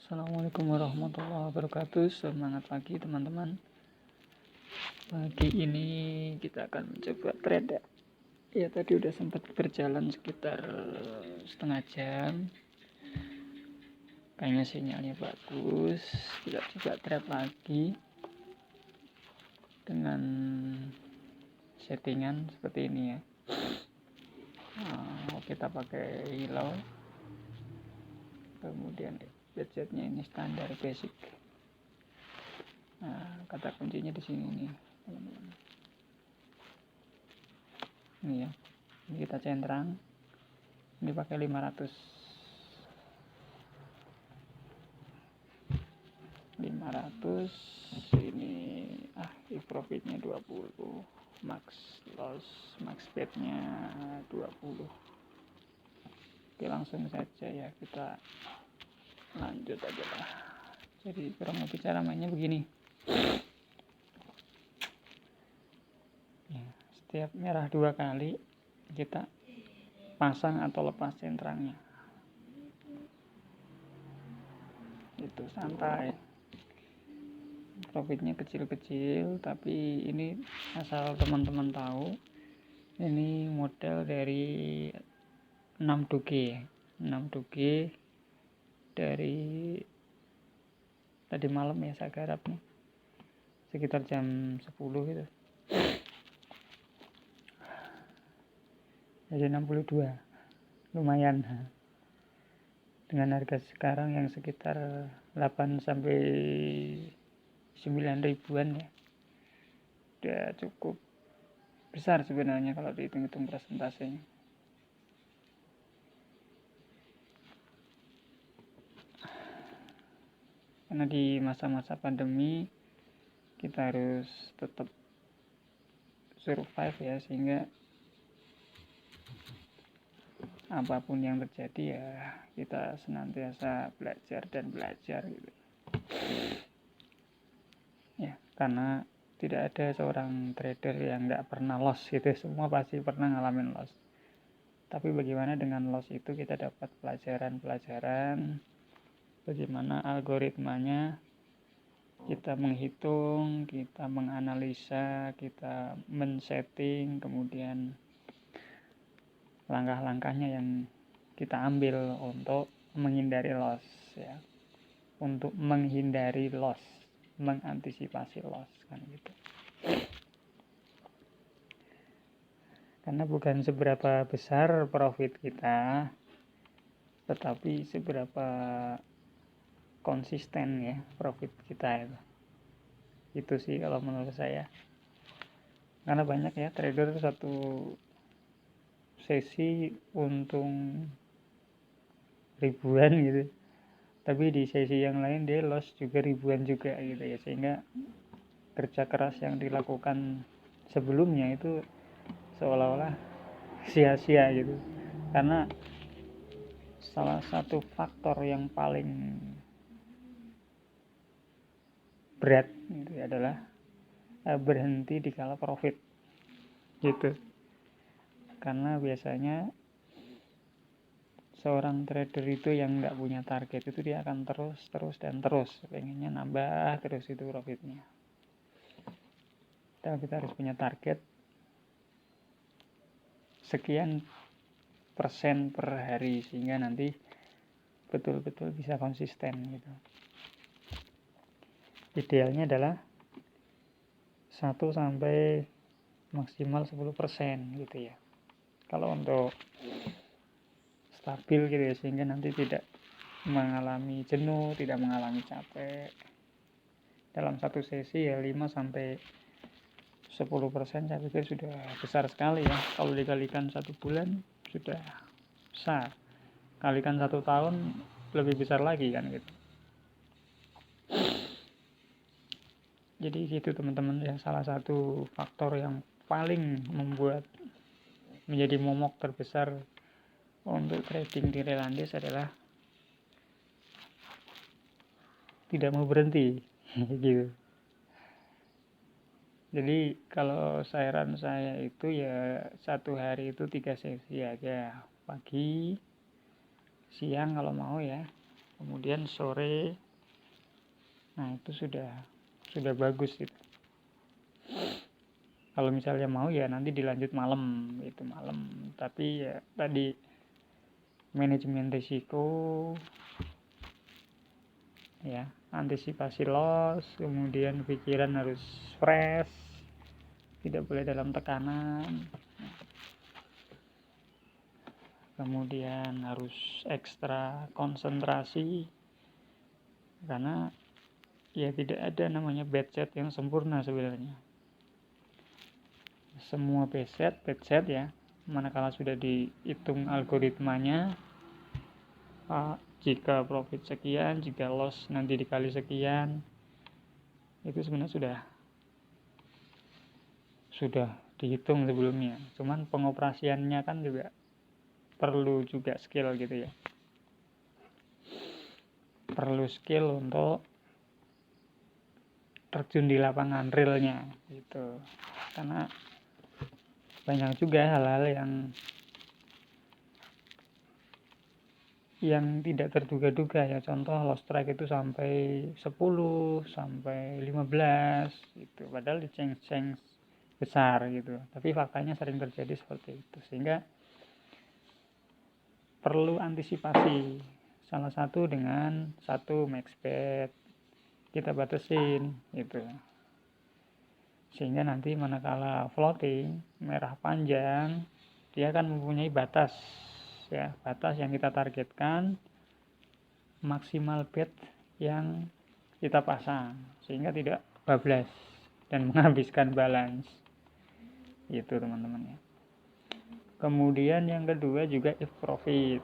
Assalamualaikum warahmatullahi wabarakatuh. Semangat pagi teman-teman. Pagi ini kita akan mencoba trade ya. Tadi udah sempat berjalan sekitar setengah jam. Kayaknya sinyalnya bagus. Kita coba trade lagi dengan settingan seperti ini ya. Kita pakai hilau. Kemudian budgetnya ini standar basic. Kata kuncinya di sini nih, teman-teman. Ini ya. Ini kita centrang. Ini pakai 500. Ini profitnya 20. Max bednya 20. Oke, langsung saja ya, kita lanjut aja lah. Jadi kurang lebih cara mainnya begini. Setiap merah 2 kali kita pasang atau lepas centrangnya. Itu santai. Profitnya kecil-kecil, tapi ini asal teman-teman tahu, ini model dari 6 doge dari tadi malam ya, saya garap nih sekitar jam 10 gitu. Jadi 62, lumayan dengan harga sekarang yang sekitar 8 sampai 9 ribuan ya. Udah cukup besar sebenarnya kalau dihitung-hitung persentasenya. Karena di masa-masa pandemi kita harus tetap survive ya, sehingga apapun yang terjadi ya kita senantiasa belajar gitu ya. Karena tidak ada seorang trader yang nggak pernah loss gitu, semua pasti pernah ngalamin loss. Tapi bagaimana dengan loss itu kita dapat pelajaran bagaimana algoritmanya, kita menghitung, kita menganalisa, kita men-setting, kemudian langkah-langkahnya yang kita ambil untuk menghindari loss ya. Untuk menghindari loss, mengantisipasi loss kan gitu. Karena bukan seberapa besar profit kita, tetapi seberapa konsisten ya profit kita itu sih kalau menurut saya. Karena banyak ya trader satu sesi untung ribuan gitu, tapi di sesi yang lain dia loss juga ribuan juga gitu ya, sehingga kerja keras yang dilakukan sebelumnya itu seolah-olah sia-sia gitu. Karena salah satu faktor yang paling berat itu adalah berhenti di kala profit gitu. Karena biasanya seorang trader itu yang nggak punya target itu dia akan terus pengennya nambah terus itu profitnya. Tapi kita harus punya target sekian persen per hari, sehingga nanti betul-betul bisa konsisten gitu. Idealnya adalah 1 sampai maksimal 10% gitu ya. Kalau untuk stabil gitu ya, sehingga nanti tidak mengalami jenuh, tidak mengalami capek. Dalam satu sesi ya 5 sampai 10% saya pikir sudah besar sekali ya. Kalau dikalikan 1 bulan sudah besar. Kalikan 1 tahun lebih besar lagi kan gitu. Jadi gitu teman-teman ya, salah satu faktor yang paling membuat menjadi momok terbesar untuk trading di Relandis adalah tidak mau berhenti gitu. Jadi kalau saran saya itu ya 1 hari itu 3 sesi aja, pagi, siang kalau mau ya, kemudian sore. Nah itu sudah bagus itu. Kalau misalnya mau ya nanti dilanjut malam, itu malam. Tapi ya tadi manajemen risiko, ya antisipasi loss, kemudian pikiran harus fresh, tidak boleh dalam tekanan, kemudian harus ekstra konsentrasi, karena ya tidak ada namanya bad set yang sempurna sebenarnya. Semua bad set ya, manakala sudah dihitung algoritmanya, jika profit sekian, jika loss nanti dikali sekian, itu sebenarnya sudah dihitung sebelumnya. Cuman pengoperasiannya kan juga perlu juga skill gitu ya. Perlu skill untuk terjun di lapangan realnya gitu. Karena banyak juga hal-hal yang tidak terduga-duga ya. Contoh loss strike itu sampai 10, sampai 15 gitu. Padahal di change besar gitu. Tapi faktanya sering terjadi seperti itu. Sehingga perlu antisipasi. Salah satu dengan max bet kita batasin gitu. Sehingga nanti manakala floating merah panjang, dia akan mempunyai batas ya, batas yang kita targetkan, maksimal bet yang kita pasang sehingga tidak bablas dan menghabiskan balance. Itu teman-teman ya. Kemudian yang kedua juga if profit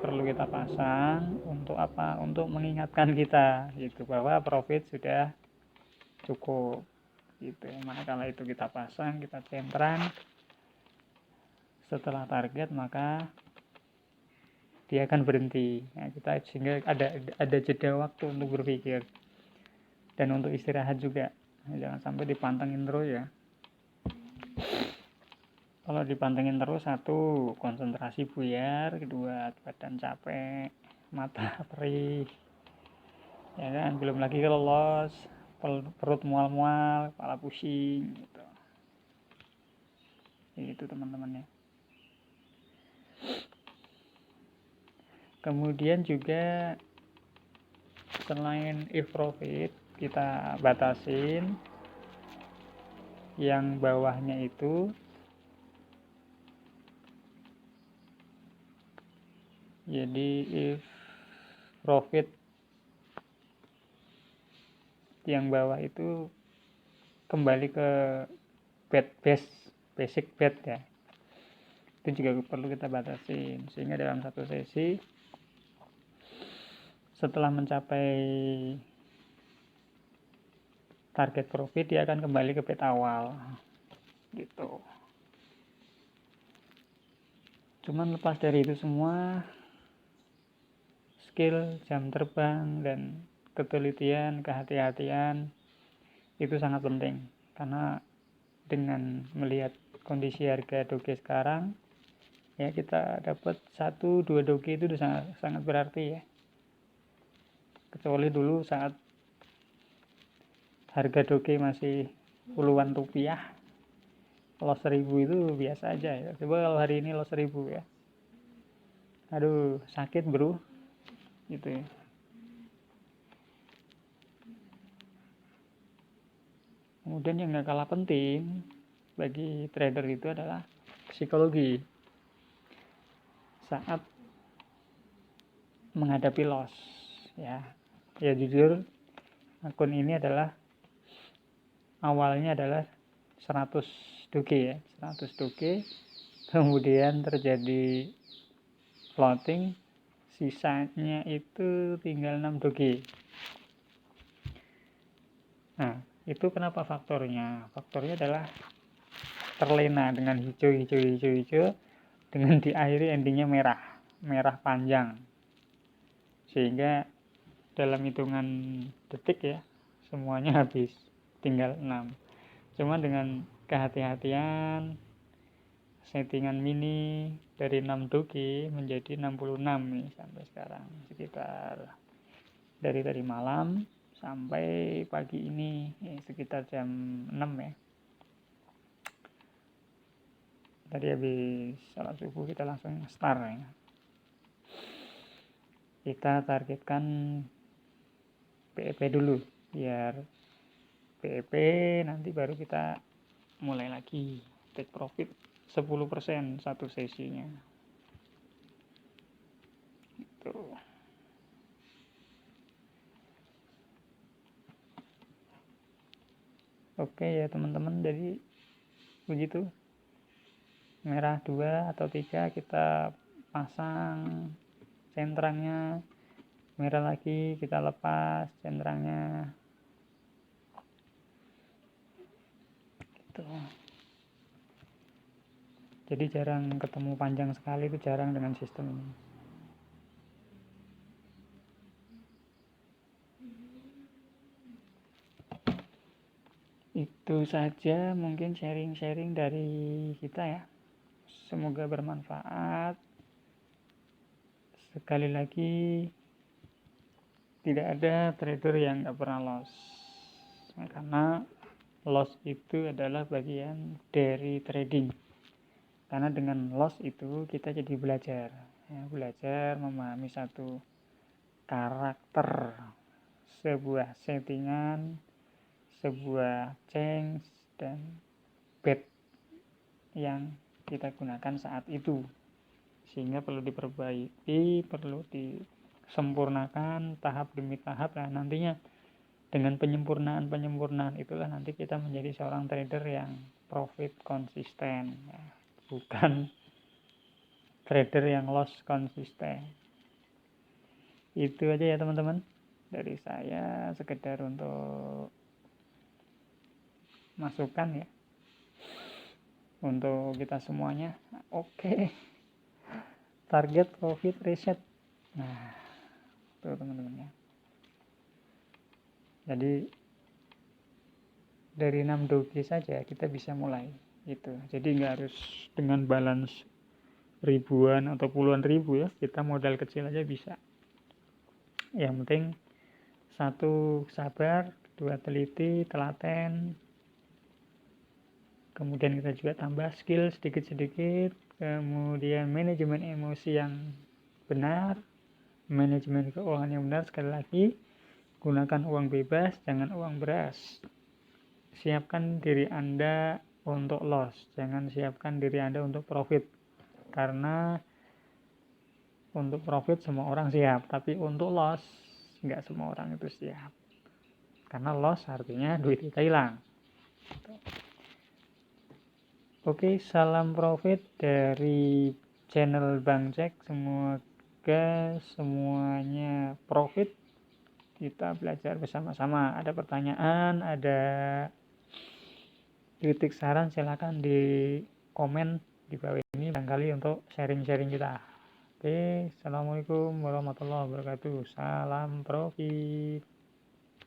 perlu kita pasang untuk apa? Untuk mengingatkan kita gitu bahwa profit sudah cukup gitu. Manakala itu kita pasang, kita centang setelah target, maka dia akan berhenti. Nah, kita sehingga ada jeda waktu untuk berpikir dan untuk istirahat juga. Jangan sampai dipantengin terus ya. Kalau dipantengin terus, satu, konsentrasi buyar, kedua, badan capek, mata perih, ya kan, belum lagi kalau loss, perut mual-mual, kepala pusing gitu. Itu teman-teman ya. Kemudian juga selain if profit kita batasin, yang bawahnya itu jadi if profit yang bawah itu kembali ke basic bet ya, itu juga perlu kita batasin sehingga dalam satu sesi setelah mencapai target profit dia akan kembali ke bet awal gitu. Cuman lepas dari itu semua, skill, jam terbang, dan ketelitian, kehati-hatian itu sangat penting. Karena dengan melihat kondisi harga doge sekarang, ya kita dapat 1-2 doge itu udah sangat berarti ya. Kecuali dulu saat harga doge masih puluhan rupiah, loss 1000 itu biasa aja ya. Coba kalau hari ini loss 1000 ya, aduh sakit bro gitu ya. Kemudian yang gak kalah penting bagi trader itu adalah psikologi saat menghadapi loss ya. Ya jujur, akun ini adalah awalnya adalah 100 doge ya, 100 doge, kemudian terjadi floating, sisanya itu tinggal 6 doge. Nah, itu kenapa faktornya? Faktornya adalah terlena dengan hijau dengan diakhiri endingnya merah panjang, sehingga dalam hitungan detik ya semuanya habis, tinggal 6. Cuma dengan kehati-hatian, settingan mini dari 6 doge menjadi 66 nih sampai sekarang, sekitar dari tadi malam sampai pagi ini sekitar jam 6 ya. Tadi habis sholat subuh kita langsung start ya. Kita targetkan PEP dulu, biar PEP nanti baru kita mulai lagi take profit 10% satu sesinya. Itu. Oke ya teman-teman, jadi begitu. Merah 2 atau 3 kita pasang centrangnya, merah lagi kita lepas centrangnya gitu. Jadi jarang ketemu panjang sekali, itu jarang dengan sistem ini. Itu saja mungkin sharing-sharing dari kita ya. Semoga bermanfaat. Sekali lagi, tidak ada trader yang nggak pernah loss. Karena loss itu adalah bagian dari trading. Karena dengan loss itu kita jadi belajar. Ya, belajar memahami satu karakter sebuah settingan, sebuah change dan bet yang kita gunakan saat itu, sehingga perlu diperbaiki, perlu disempurnakan tahap demi tahap. Nah nantinya dengan penyempurnaan itulah nanti kita menjadi seorang trader yang profit konsisten ya. Bukan trader yang loss konsisten. Itu aja ya teman-teman dari saya, sekedar untuk masukan ya untuk kita semuanya. Oke. Target profit reset. Nah, itu teman-teman ya. Jadi dari 6 doge saja kita bisa mulai itu. Jadi nggak harus dengan balance ribuan atau puluhan ribu ya. Kita modal kecil aja bisa. Yang penting satu sabar, dua teliti, telaten. Kemudian kita juga tambah skill sedikit-sedikit, kemudian manajemen emosi yang benar, manajemen keuangan yang benar. Sekali lagi, gunakan uang bebas, jangan uang beras. Siapkan diri Anda untuk loss, jangan siapkan diri Anda untuk profit. Karena untuk profit semua orang siap, tapi untuk loss nggak semua orang itu siap. Karena loss artinya duit kita hilang. Oke, salam profit dari channel Bang Jack. Semoga semuanya profit. Kita belajar bersama-sama. Ada pertanyaan, ada kritik saran, silakan di komen di bawah ini barangkali untuk sharing-sharing kita. Oke, assalamualaikum warahmatullahi wabarakatuh. Salam profit.